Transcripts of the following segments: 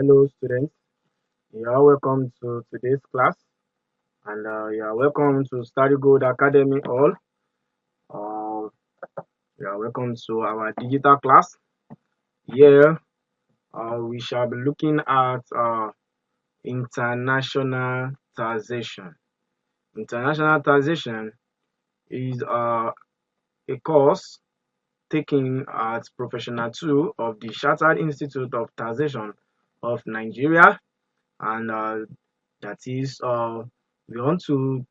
Hello, students. You are welcome to today's class, and you are welcome to Starry Academy Hall. Uh, you are welcome to our digital class. Here, we shall be looking at international taxation. International taxation is a course taken at Professional 2 of the Chartered Institute of Taxation of Nigeria, and that is we want to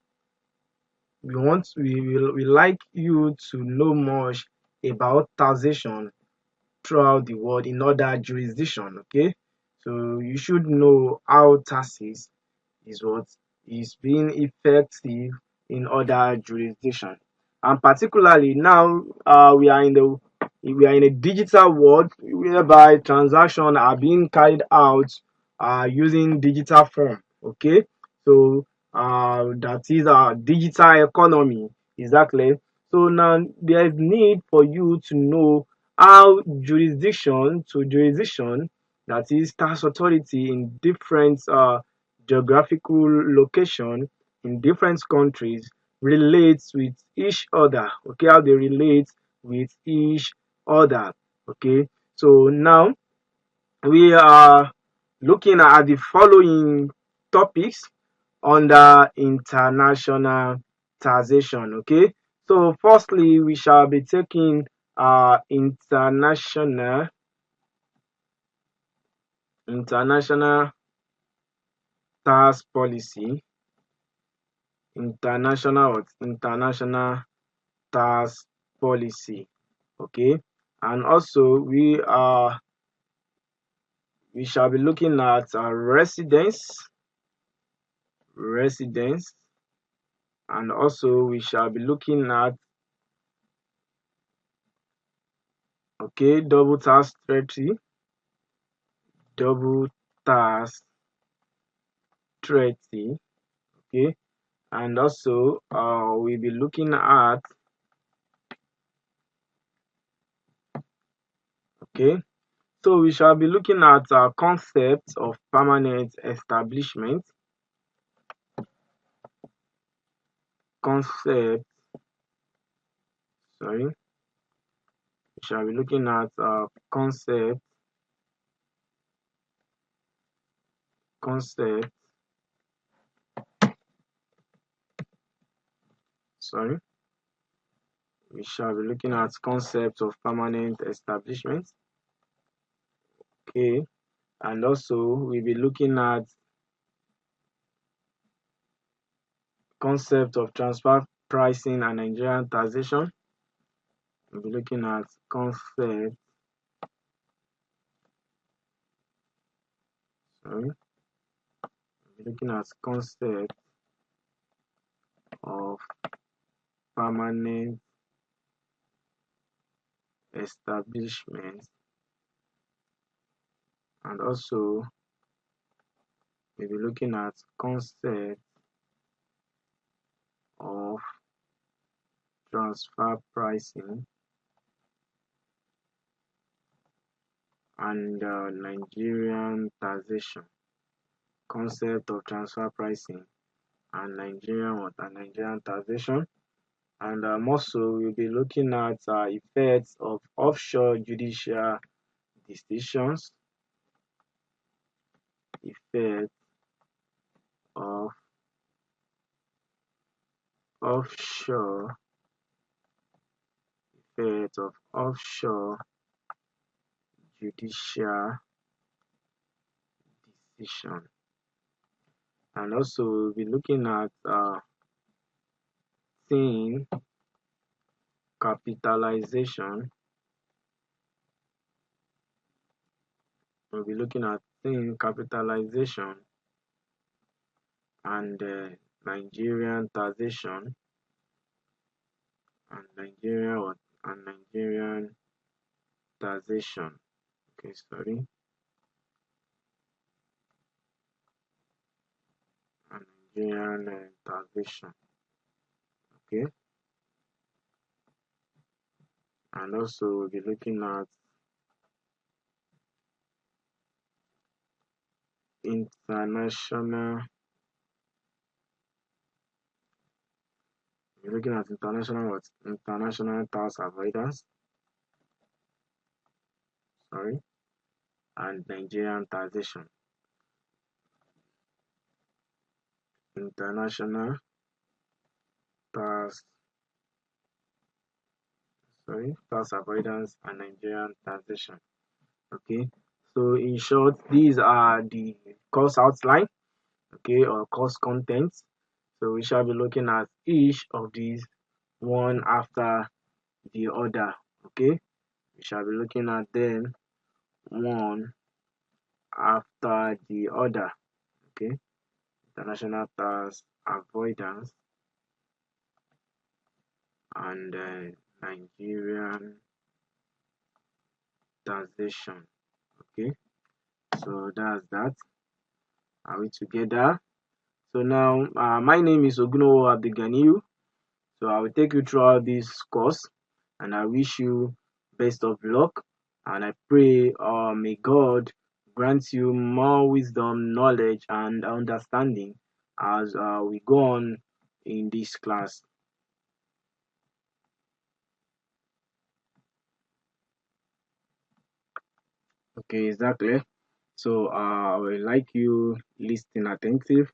we like you to know much about taxation throughout the world in other jurisdiction. Okay, so you should know how taxes is what is being effective in other jurisdiction, and particularly now we are in a digital world whereby transactions are being carried out using digital form. Okay, so that is our digital economy exactly. So now there is need for you to know how jurisdiction to jurisdiction, that is tax authority in different geographical location in different countries, relates with each other. Okay, how they relate with each other. Okay, so now we are looking at the following topics under international taxation. Okay, so firstly we shall be taking international tax policy, international tax policy. Okay, and also we shall be looking at residence, and also we shall be looking at double tax treaty, double tax treaty. Okay, and also we'll be looking at okay so we shall be looking at concepts of permanent establishment, concept sorry we shall be looking at concept sorry we shall be looking at concepts of permanent establishment. Okay, and also we'll be looking at concept of transfer pricing and Nigerian taxation. We'll be looking at sorry we'll be looking at concept of permanent establishment, and also we'll be looking at concept of transfer pricing and Nigerian taxation. Concept of transfer pricing and Nigerian taxation, and also we'll be looking at effects of offshore judicial decisions, effect of offshore judicial decision, and also we'll be looking at Citn capitalization. We'll be looking at Citn capitalization and Nigerian taxation and Nigerian taxation. Okay, sorry, and Nigerian taxation. Okay, and also we'll be looking at international. We're looking at international what? International tax avoidance, sorry, and Nigerian taxation. International tax, sorry, tax avoidance and Nigerian taxation. Okay. So in short, these are the course outline, okay, or course contents. So we shall be looking at each of these one after the other. Okay. We shall be looking at them one after the other. Okay. International tax avoidance and Nigerian taxation. Okay, so that's that. Are we together? So now, my name is Ogunowo Abdeganiyu. So I will take you throughout this course, and I wish you best of luck. And I pray, may God grant you more wisdom, knowledge, and understanding as we go on in this class. Okay, exactly. So I would like you listen attentive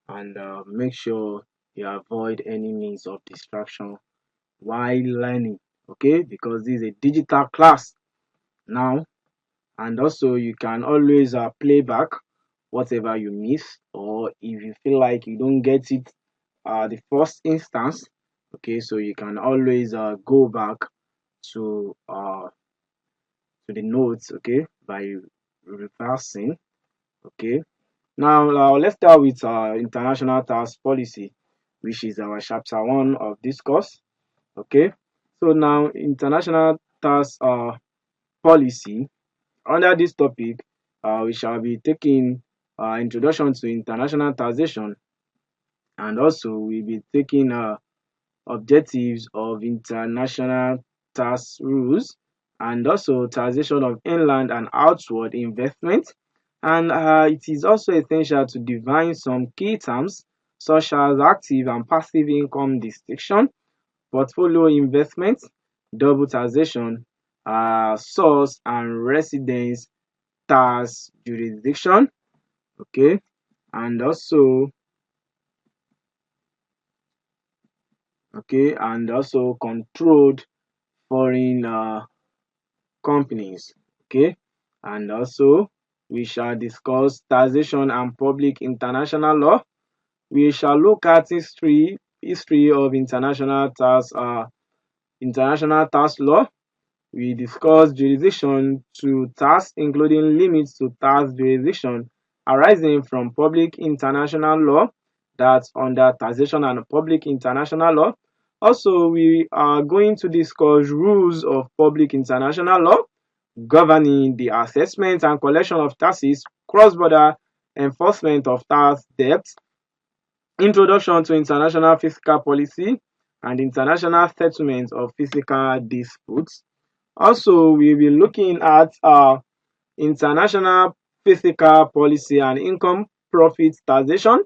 and make sure you avoid any means of distraction while learning. Okay, because this is a digital class now, and also you can always play back whatever you miss, or if you feel like you don't get it the first instance. Okay, so you can always go back to uh to the notes. Okay, by reversing. Okay. Now, let's start with international tax policy, which is our chapter one of this course. Okay, so now international tax policy. Under this topic, we shall be taking introduction to international taxation, and also we'll be taking objectives of international tax rules, and also taxation of inland and outward investment. And it is also essential to define some key terms such as active and passive income distinction, portfolio investment, double taxation, source and residence tax jurisdiction, okay, and also controlled foreign companies. Okay, and also we shall discuss taxation and public international law. We shall look at history of international tax law. We discuss jurisdiction to tax, including limits to tax jurisdiction arising from public international law, that's under taxation and public international law. Also, we are going to discuss rules of public international law governing the assessment and collection of taxes, cross-border enforcement of tax debt, introduction to international fiscal policy, and international settlement of fiscal disputes. Also, we'll be looking at international fiscal policy and income profit taxation,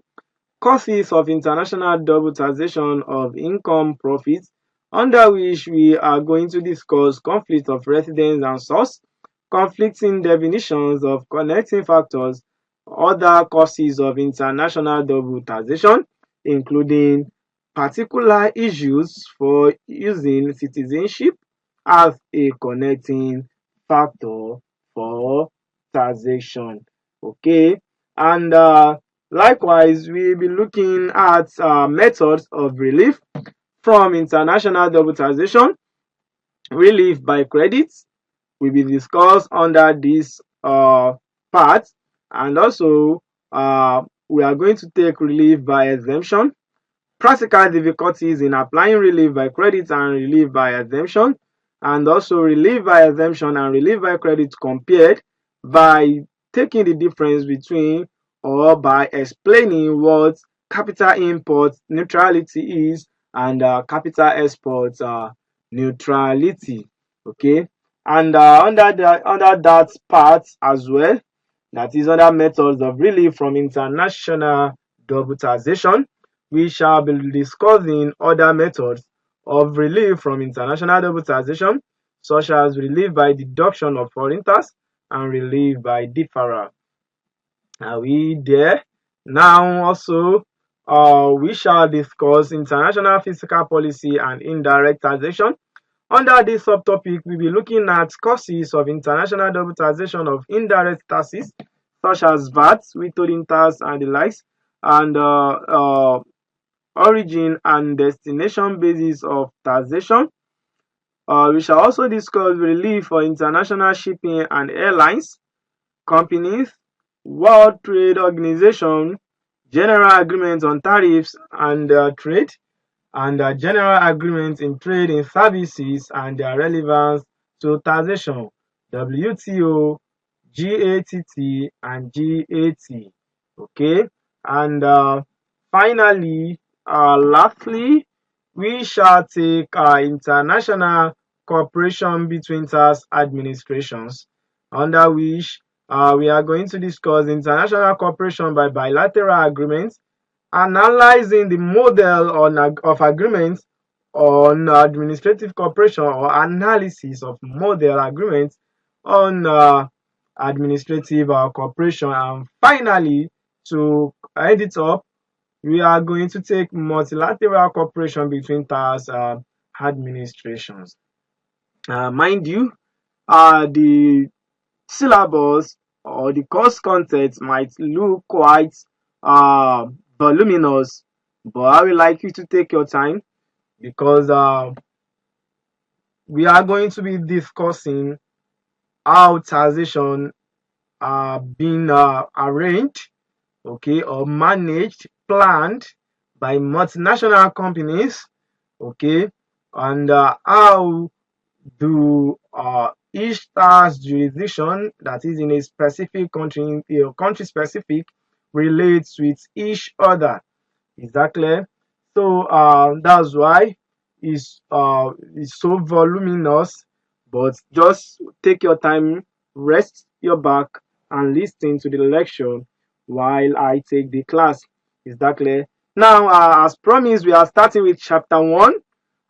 causes of international double taxation of income profits, under which we are going to discuss conflict of residence and source, conflicting definitions of connecting factors, other causes of international double taxation, including particular issues for using citizenship as a connecting factor for taxation. Okay, and likewise, we'll be looking at methods of relief from international double taxation. Relief by credit will be discussed under this part, and also we are going to take relief by exemption, practical difficulties in applying relief by credit and relief by exemption, and also relief by exemption and relief by credit compared by taking the difference between, or by explaining what capital import neutrality is and capital export neutrality. Okay, and under that part as well, that is other methods of relief from international double taxation. We shall be discussing other methods of relief from international double taxation, such as relief by deduction of foreign tax and relief by deferral. Are we there? Now, also, we shall discuss international fiscal policy and indirect taxation. Under this subtopic, we'll be looking at causes of international double taxation of indirect taxes, such as VAT, withholding tax, and the likes, and origin and destination basis of taxation. We shall also discuss relief for international shipping and airlines companies, World Trade Organization, General Agreement on Tariffs and Trade, and General Agreement in Trade in Services and their relevance to taxation, WTO, GATT, and GAT. Okay, and finally, lastly, we shall take international cooperation between tax administrations, under which we are going to discuss international cooperation by bilateral agreements, analyzing the model of agreements on administrative cooperation, or analysis of model agreements on administrative cooperation, and finally, to end it up, we are going to take multilateral cooperation between tax administrations. Mind you, the syllabus or the course content might look quite uh, voluminous, but I would like you to take your time, because we are going to be discussing how taxation being arranged, okay, or managed, planned by multinational companies, okay, and how do each tax jurisdiction that is in a specific country, country specific, relates with each other. Is that clear? So that's why it's so voluminous. But just take your time, rest your back, and listen to the lecture while I take the class. Is that clear? Now, as promised, we are starting with chapter 1,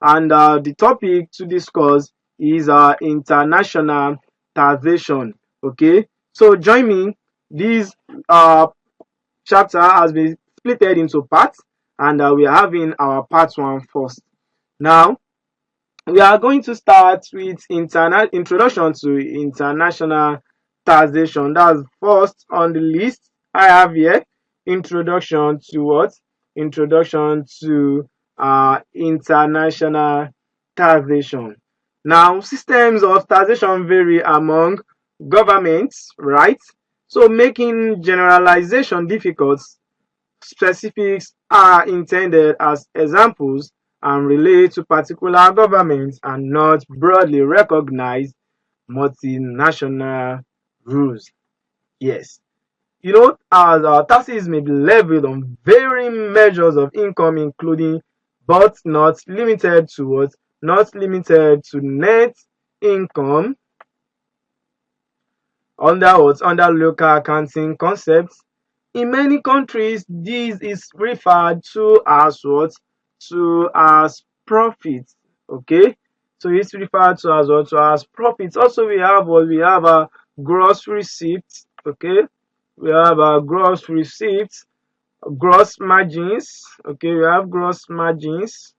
and the topic to discuss is international taxation. Okay, so join me. This chapter has been split into parts, and we are having our part 1 first. Now, we are going to start with introduction to international taxation. That's first on the list I have here. Introduction to what? Introduction to international taxation. Now, systems of taxation vary among governments, right? So making generalization difficult, specifics are intended as examples and relate to particular governments and not broadly recognized multinational rules. Yes. You know, as taxes may be levied on varying measures of income, including but not limited to what? Not limited to net income, under what? Under local accounting concepts. In many countries, this is referred to as what? To as profit. Okay, so it's referred to as what? To as profit. Also, we have what? We have a gross receipts. Okay, we have a gross receipts, gross margins. Okay, we have gross margins.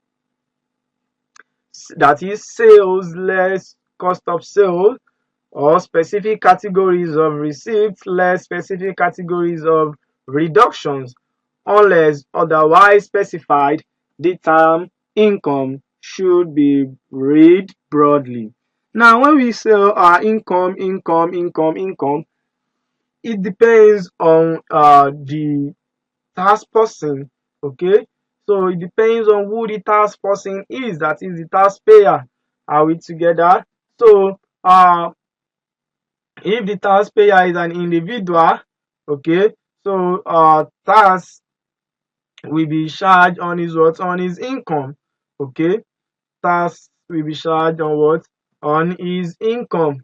That is sales less cost of sale, or specific categories of receipts less specific categories of reductions. Unless otherwise specified, the term income should be read broadly. Now, when we say income, it depends on the tax person. Okay, so it depends on who the tax person is, that is the taxpayer. Are we together? So if the taxpayer is an individual, okay, so tax will be charged on his what? On his income. Okay, tax will be charged on what? On his income.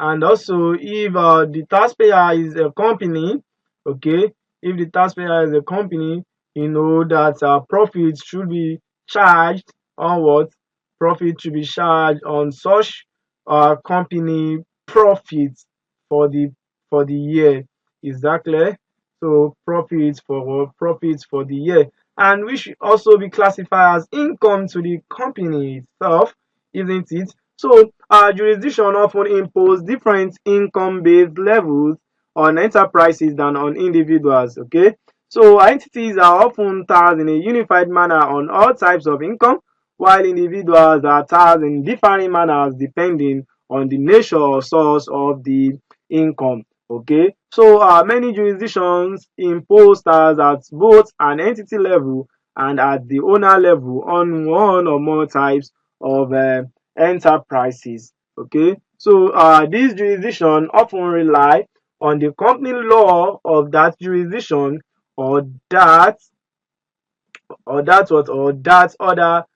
And also, if the taxpayer is a company, okay, if the taxpayer is a company, you know that profits should be charged on what? Profit should be charged on such company profits for the year. Is that clear? So profits for the year, and which should also be classified as income to the company itself, isn't it? So jurisdiction often impose different income-based levels on enterprises than on individuals. Okay, so entities are often taxed in a unified manner on all types of income, while individuals are taxed in differing manners depending on the nature or source of the income. Okay, so many jurisdictions impose tax at both an entity level and at the owner level on one or more types of enterprises. Okay, so these jurisdictions often rely on the company law of that jurisdiction, or that that other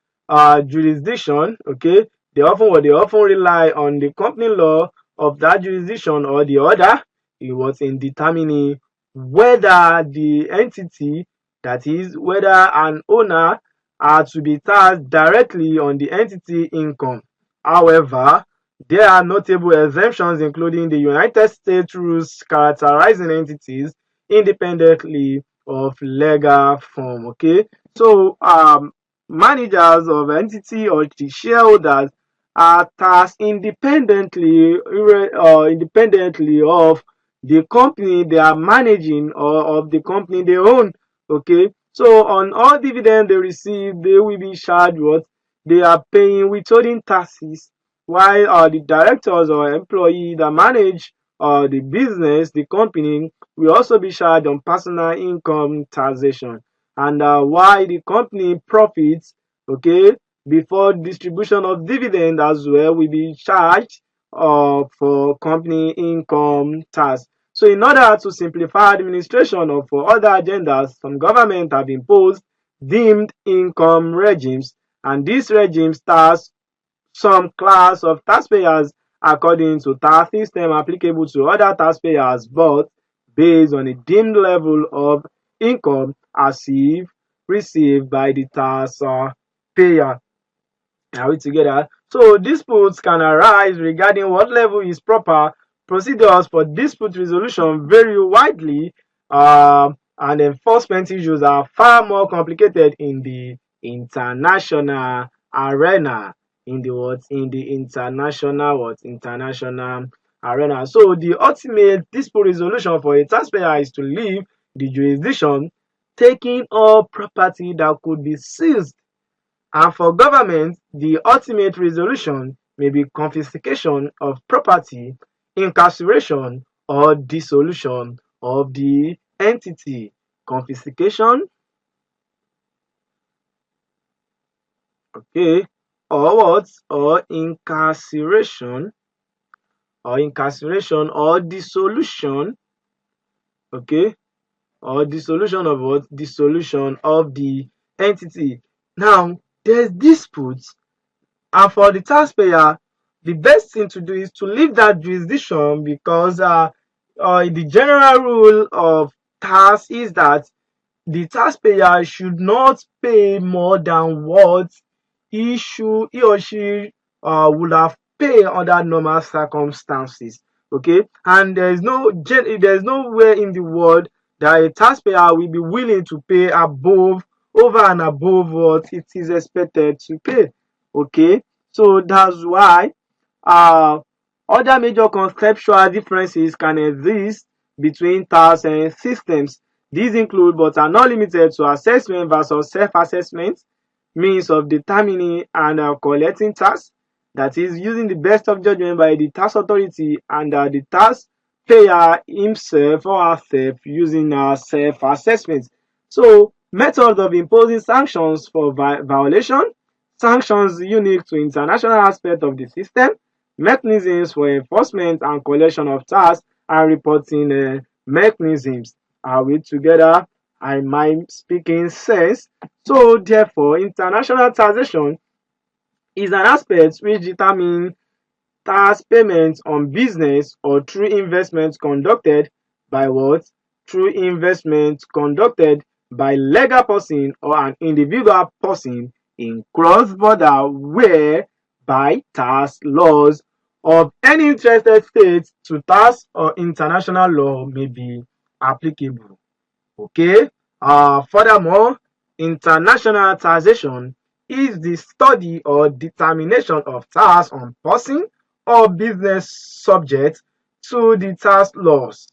jurisdiction. Okay, they often rely on the company law of that jurisdiction or the other. It was in determining whether the entity, that is whether an owner, are to be taxed directly on the entity income. However, there are notable exemptions, including the United States rules characterizing entities independently of legal form. Okay, so managers of entity or the shareholders are tasked independently of the company they are managing or of the company they own. Okay, so on all dividend they receive, they will be charged what? They are paying withholding taxes, while the directors or employee that manage the business, the company, will also be charged on personal income taxation. And why the company profits, okay, before distribution of dividend as well, will be charged for company income tax. So in order to simplify administration or for other agendas, some government have imposed deemed income regimes, and these regimes tax some class of taxpayers according to tax system applicable to other taxpayers, but based on a deemed level of income as if received by the taxpayer. Are we together? So disputes can arise regarding what level is proper. Procedures for dispute resolution vary widely, and enforcement issues are far more complicated in the international arena. In the what? In the international arena. So the ultimate dispute resolution for a taxpayer is to leave the jurisdiction, taking all property that could be seized, and for government, the ultimate resolution may be confiscation of property, incarceration, or dissolution of the entity. Confiscation, okay, or what? Or dissolution, okay, or dissolution of what? Dissolution of the entity. Now, there's disputes. And for the taxpayer, the best thing to do is to leave that jurisdiction, because the general rule of tax is that the taxpayer should not pay more than what he or she would have paid under normal circumstances. Okay, and there's nowhere in the world that a taxpayer will be willing to pay over and above what it is expected to pay. Okay, so that's why uh, other major conceptual differences can exist between tax systems. These include, but are not limited to, assessment versus self-assessment, means of determining and collecting tax, that is, using the best of judgment by the tax authority, and the tax payer himself or herself using self-assessment. So, methods of imposing sanctions for violation, sanctions unique to international aspect of the system, mechanisms for enforcement and collection of tax, and reporting mechanisms. Are we together? Am I speaking sense? So therefore, international taxation is an aspect which determines tax payments on business or through investments conducted by what? Through investments conducted by legal person or an individual person in cross-border where by tax laws of any interested state to tax or international law may be applicable. Okay. Furthermore, international taxation is the study or determination of tax on person or business subject to the tax laws.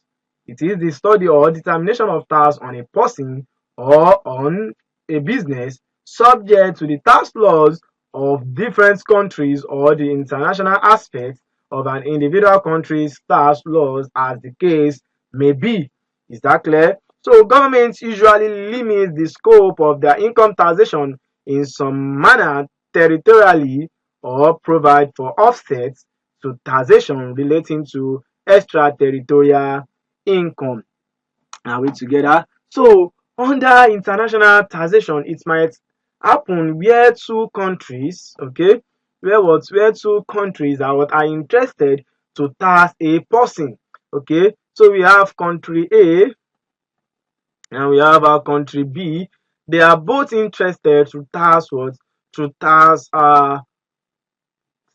It is the study or determination of tax on a person or on a business subject to the tax laws of different countries or the international aspects of an individual country's tax laws as the case may be. Is that clear? So governments usually limit the scope of their income taxation in some manner territorially or provide for offsets to taxation relating to extraterritorial income. Are we together? So under international taxation, it might happen where two countries, okay, where two countries are what are interested to tax a person. Okay, so we have country A and we have our country B. They are both interested to tax what? To tax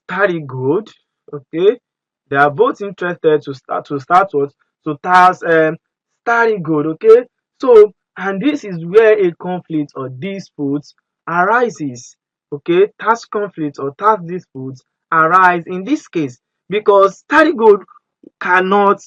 Starry good. Okay, they are both interested to start what? To tax Starry good. Okay, so and this is where a conflict or dispute arises. Okay, tax conflict or tax disputes arise in this case because Starry good cannot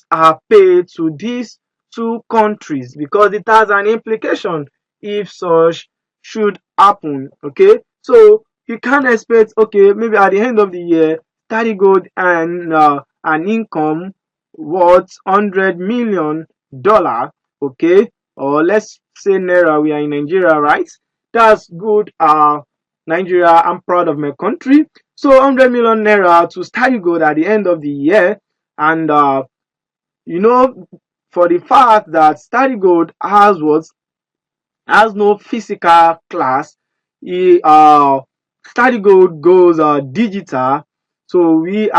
pay to these two countries because it has an implication if such should happen. Okay, so you can't expect, okay, maybe at the end of the year Starry Gold and an income worth $100 million, okay, or let's say naira, we are in Nigeria, right? That's good. Nigeria, I'm proud of my country. So 100 million naira to Starry Gold at the end of the year. And you know, for the fact that Starry Gold has no physical class, he Starry Gold goes digital. So we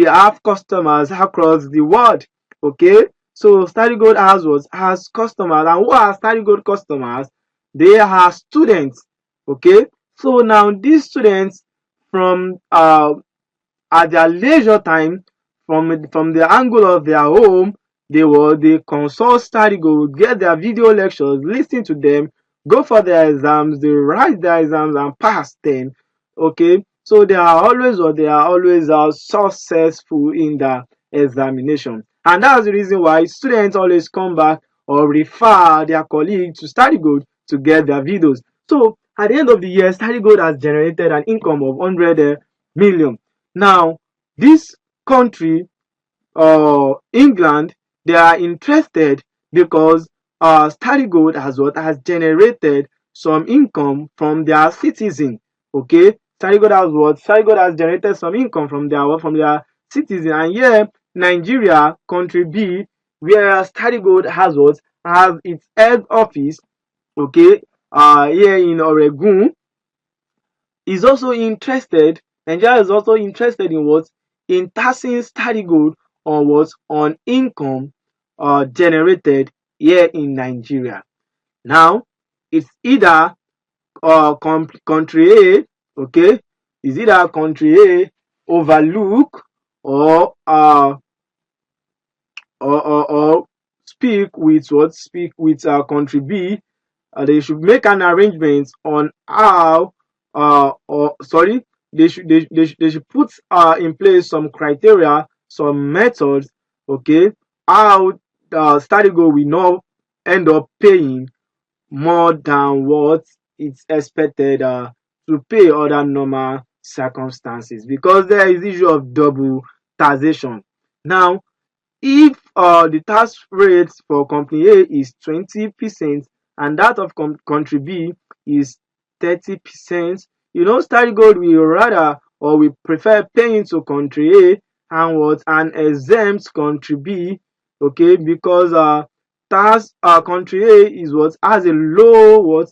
have customers across the world. Okay, so Starry Gold has customers, and who are Starry Gold customers? They are students. Okay, so now these students from at their leisure time, from the angle of their home, they consult Study, go get their video lectures, listen to them, go for their exams, they write their exams and pass them. Okay, so they are always successful in the examination, and that's the reason why students always come back or refer their colleagues to Study Gold to get their videos. So at the end of the year, Study Gold has generated an income of 100 million. Now, this country, England, they are interested because Starry Gold has generated some income from their citizen. Okay, Starry Gold has generated some income from their citizen, and here Nigeria, country B, where Starry Gold has its head office. Okay, here in Oregon, is also interested, Nigeria is also interested in what? In taxing Starry Gold on what? On income generated here in Nigeria. Now, it's either country A, okay, is either country A overlook or or speak with country B. They should make an arrangement on how or sorry, they should put in place some criteria, some methods, okay, how Study Gold will not end up paying more than what it's expected to pay other normal circumstances, because there is issue of double taxation. Now, if the tax rate for company A is 20% and that of country B is 30%, Starry Gold will rather or we prefer paying to country A and what and exempt country B, okay, because tax country A is what has a low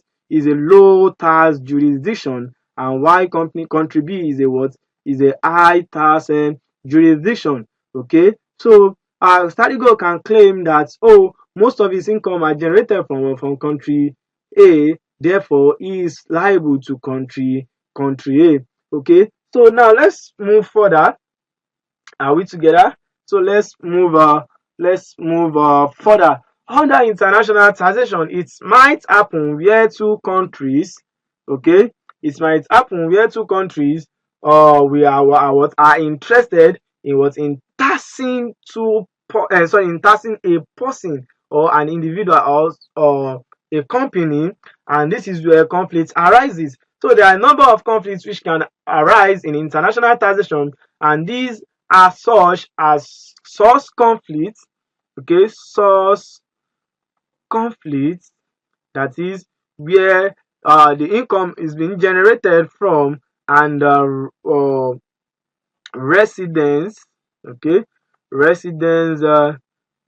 tax jurisdiction, and why country B is a what is a high tax jurisdiction. Okay, so Starry can claim that, oh, most of his income are generated from country A, therefore he is liable to country A. Okay, so now let's move further. Are we together? So let's move further. Under international taxation, it might happen where two countries, okay, it might happen where two countries we are what are interested in what in taxing in taxing a person or an individual or a company, and this is where conflict arises. So there are a number of conflicts which can arise in international taxation, and these are such as source conflicts, okay, source conflicts, that is where the income is being generated from, and residence, okay, residence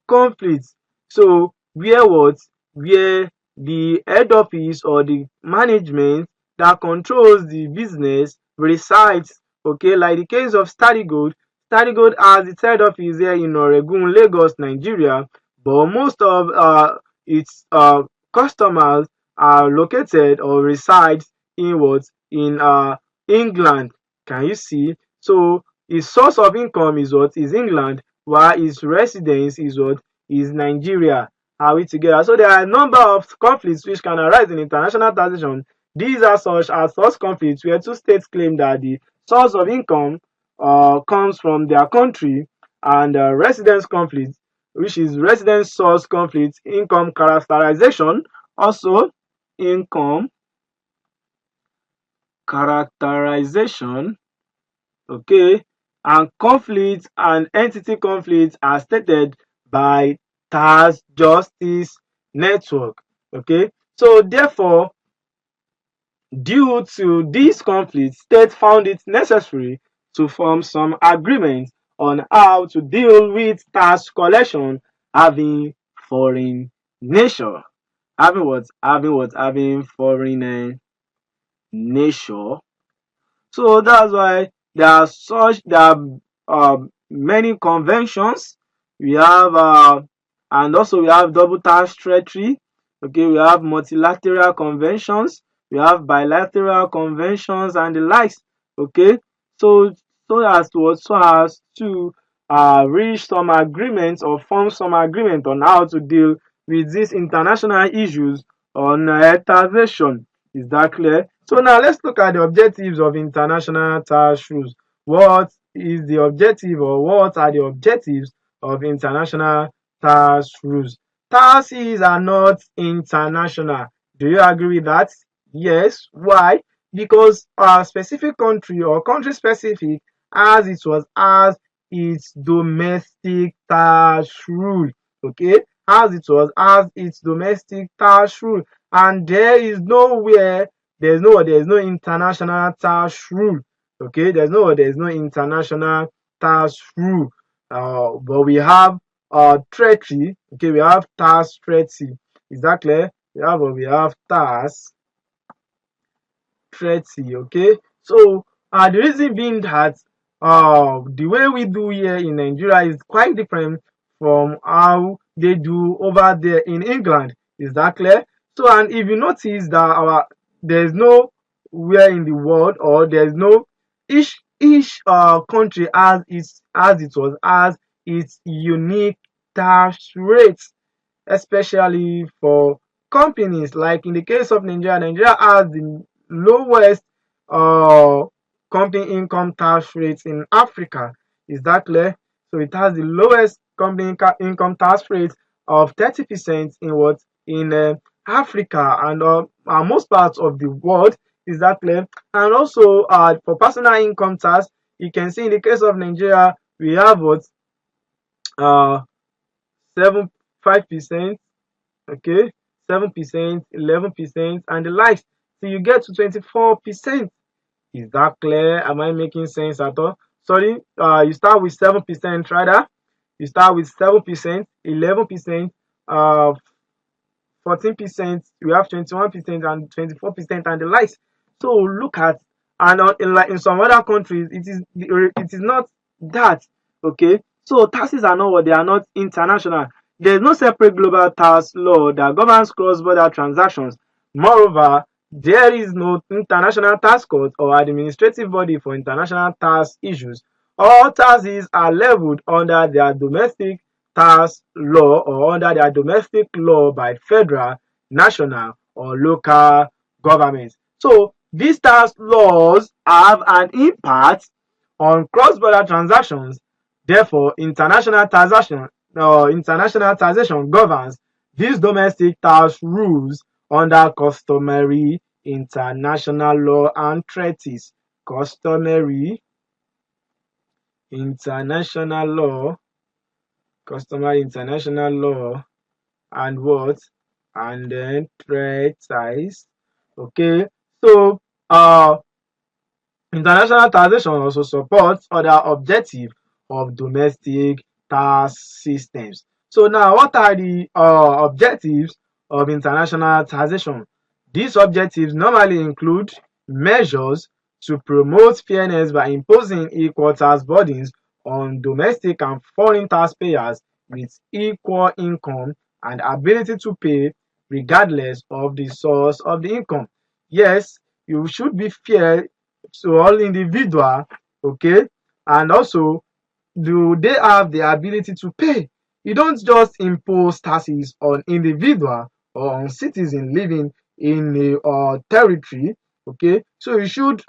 conflicts. So where what? Where the head office or the management that controls the business resides. Okay, like the case of Starry Gold. Starry Gold has its head office here in Oregun, Lagos, Nigeria, but most of its customers are located or reside in what? In England. Can you see? So his source of income is what? Is England, while his residence is what? Is Nigeria. Are we together? So there are a number of conflicts which can arise in international taxation. These are such as source conflicts where two states claim that the source of income comes from their country, and residence conflict, which is residence source conflict, income characterization, also income characterization, okay, and conflict and entity conflict are stated by tax justice network. Okay, so therefore, due to these conflicts, state found it necessary to form some agreements on how to deal with tax collection having foreign nature. Having foreign nature. So that's why there are many conventions. We have and also we have double tax treaty. Okay, we have multilateral conventions, we have bilateral conventions and the likes. Okay, so so as to reach some agreement or form some agreement on how to deal with these international issues on taxation. Is that clear? So now let's look at the objectives of international tax rules. What is the objective, or what are the objectives of international tax rules? Taxes are not international. Do you agree with that? Yes. Why? Because a specific country or country specific as its domestic tax rule. Okay, as its domestic tax rule, and there is no international tax rule. Okay, there is no international tax rule. But we have treaty. Okay, we have tax treaty. Is that clear? We have tax treaty. Okay, so the reason being that the way we do here in Nigeria is quite different from how they do over there in England. Is that clear? So, and if you notice that there's no where in the world, or there's no each country has its unique tax rates, especially for companies. Like in the case of Nigeria has the lowest uh, company income tax rates in Africa. Is that clear? So it has the lowest company income tax rate of 30% in what? In Africa, and most parts of the world. Is that clear? And also for personal income tax, you can see in the case of Nigeria, we have what? Uh, 5%, okay, 7%, 11%, and the likes. So you get to 24%. Is that clear? Am I making sense at all? Sorry, you start with 7% rather. You start with 7%, 11%, 14%, we have 21% and 24% and the likes. So look at and in some other countries it is not that. Okay, so taxes are not what they are not international. There is no separate global tax law that governs cross-border transactions. Moreover, there is no international tax court or administrative body for international tax issues. All taxes are leveled under their domestic tax law or under their domestic law by federal, national, or local governments. So these tax laws have an impact on cross-border transactions. Therefore, international taxation governs these domestic tax rules under customary international law and treaties. Customary international law, customary international law, and what? And then treaties. Okay, so international taxation also supports other objectives of domestic tax systems. So now, what are the objectives of international taxation? These objectives normally include measures to promote fairness by imposing equal tax burdens on domestic and foreign taxpayers with equal income and ability to pay regardless of the source of the income. Yes, you should be fair to all individual, okay, and also do they have the ability to pay. You don't just impose taxes on individual or on citizen living in a territory, okay, so you should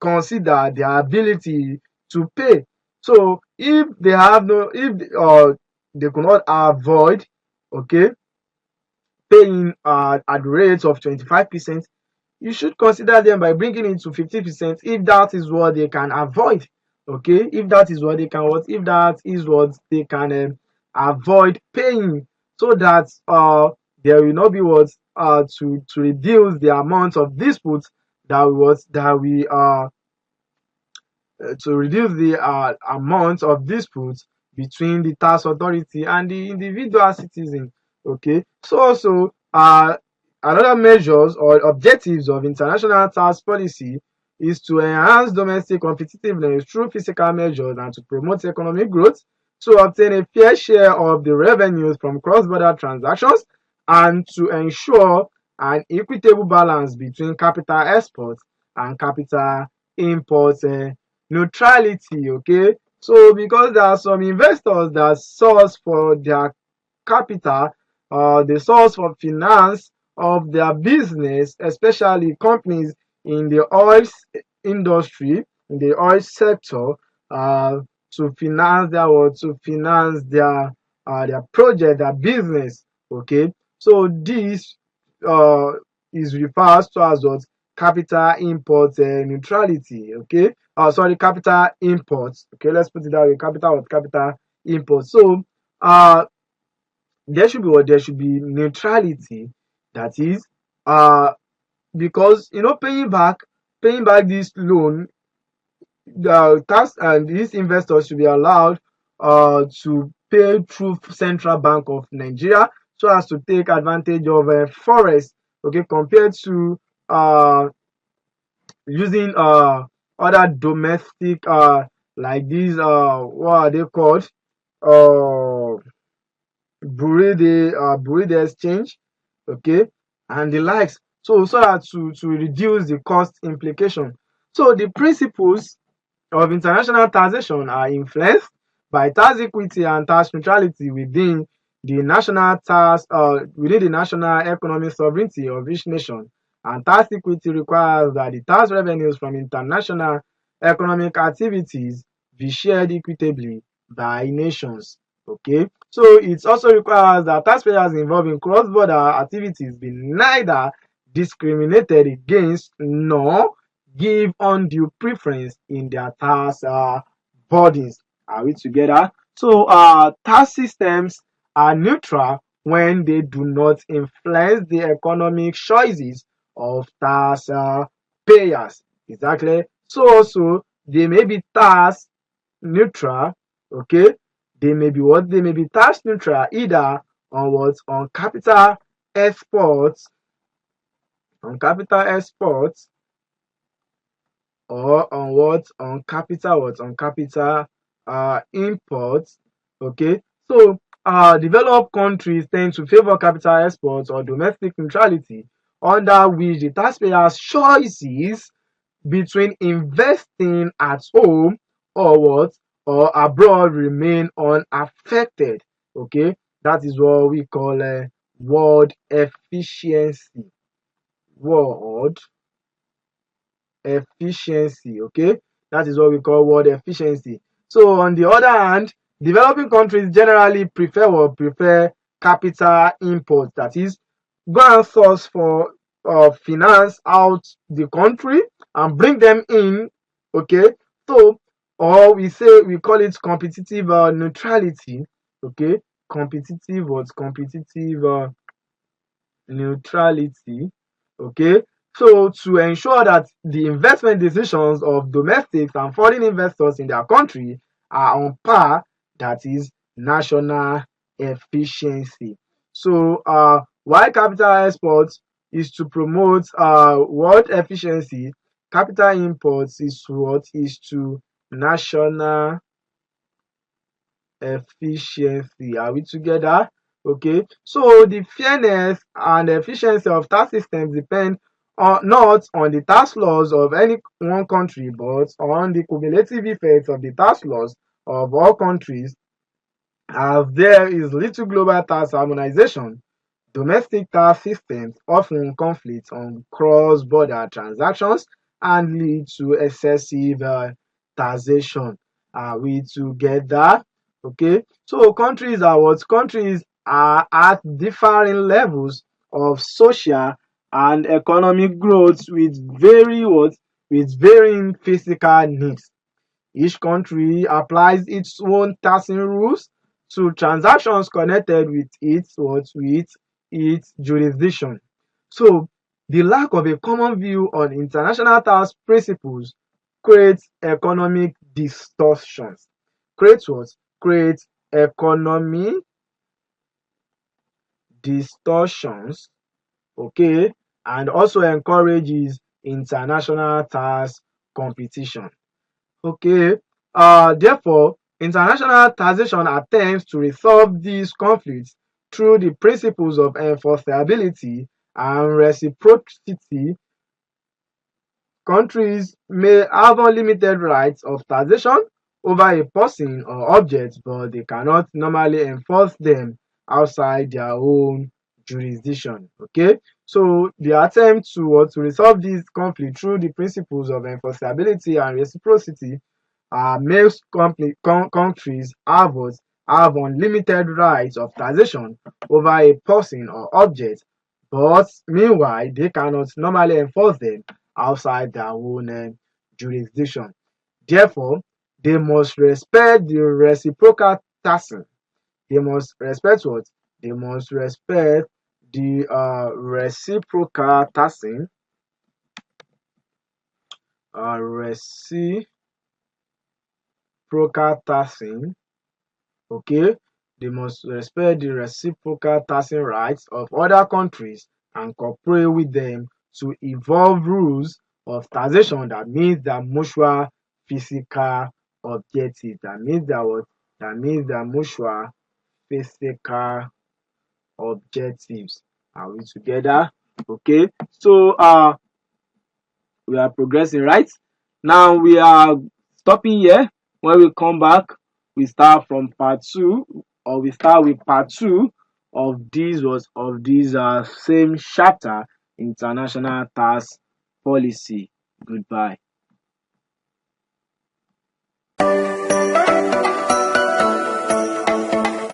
consider their ability to pay. So if they have no if they could not avoid, okay, paying at the rate of 25%, you should consider them by bringing it to 50% if that is what they can avoid. Okay, if that is what they can avoid paying, so that there will not be to reduce the amount of disputes that we to reduce the amount of disputes between the tax authority and the individual citizen. Okay, so also another measures or objectives of international tax policy is to enhance domestic competitiveness through fiscal measures and to promote economic growth, to obtain a fair share of the revenues from cross-border transactions, and to ensure an equitable balance between capital exports and capital imports. Neutrality. Okay, so because there are some investors that source for their capital, the source for finance of their business, especially companies in the industry, in the oil sector, uh, to finance their project, their business. Okay, so this uh, is referred to as what? Capital import neutrality. Okay, sorry, capital imports. Okay, let's put it that way. Capital imports. So there should be neutrality. That is because paying back this loan, the tax and these investors should be allowed to pay through Central Bank of Nigeria, so as to take advantage of forex. Okay, compared to using other domestic like these what are they called, uh bureau de exchange, okay, and the likes, so that to reduce the cost implication. So the principles of international taxation are influenced by tax equity and tax neutrality within the national economic sovereignty of each nation. And tax equity requires that the tax revenues from international economic activities be shared equitably by nations. Okay, so it also requires that taxpayers involved in cross-border activities be neither discriminated against nor give undue preference in their tax burdens. Are we together? So tax systems are neutral when they do not influence the economic choices of tax payers. Exactly. So also they may be tax neutral. Okay, they may be what? They may be tax neutral either on what? On exports, capital exports, or on what? On capital what? On capital imports. Okay. So developed countries tend to favor capital exports or domestic neutrality, under which the taxpayer's choices between investing at home or what? Or abroad remain unaffected. Okay. That is what we call world efficiency. World efficiency. Okay, that is what we call word efficiency. So on the other hand, developing countries generally prefer capital imports, that is, go and source for finance out the country and bring them in. Okay, so, or we call it competitive neutrality. Okay, competitive neutrality. Okay, so to ensure that the investment decisions of domestic and foreign investors in their country are on par, that is national efficiency. So while capital exports is to promote world efficiency, capital imports is what? Is to national efficiency. Are we together? Okay. So the fairness and efficiency of tax systems depend not on the tax laws of any one country, but on the cumulative effects of the tax laws of all countries. As there is little global tax harmonization, domestic tax systems often conflict on cross-border transactions and lead to excessive taxation. Are we together? Okay. So countries are what? Countries are at differing levels of social and economic growth with varying physical needs. Each country applies its own taxing rules to transactions connected with its jurisdiction. So the lack of a common view on international tax principles creates economic distortions. Creates what? Creates economy distortions, okay, and also encourages international tax competition. Okay, therefore, international taxation attempts to resolve these conflicts through the principles of enforceability and reciprocity. Countries may have unlimited rights of taxation over a person or object, but they cannot normally enforce them outside their own jurisdiction. Okay, so the attempt to resolve this conflict through the principles of enforceability and reciprocity makes countries have unlimited rights of taxation over a person or object, but meanwhile they cannot normally enforce them outside their own jurisdiction. Therefore, they must respect the reciprocal taxing. They must respect what? They must respect the reciprocal taxing. Reciprocal taxing. Okay, they must respect the reciprocal taxing rights of other countries and cooperate with them to evolve rules of taxation that meet their mutual physical objectives. That means that what? That means their mutual physical objectives. Are we together? Okay. So we are progressing, right? Now we are stopping here. When we come back, we start from part two, or we start with part two of this same chapter, international tax policy. Goodbye.